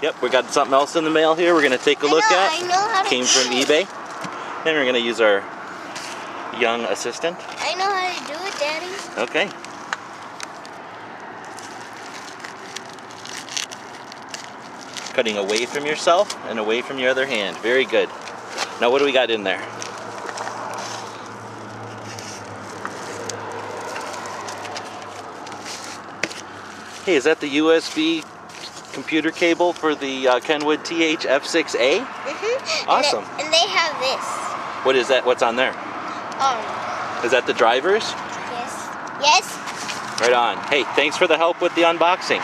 Yep, we got something else in the mail here we're going to take a look at. I know how to Came from eBay. And we're going to use our young assistant. I know how to do it, Daddy. Okay. Cutting away from yourself and away from your other hand. Very good. Now what do we got in there? Hey, is that the USB computer cable for the Kenwood TH-F6A? Mm-hmm. Awesome. And they have this. What is that? What's on there? Is that the drivers? Yes. Yes. Right on. Hey, thanks for the help with the unboxing.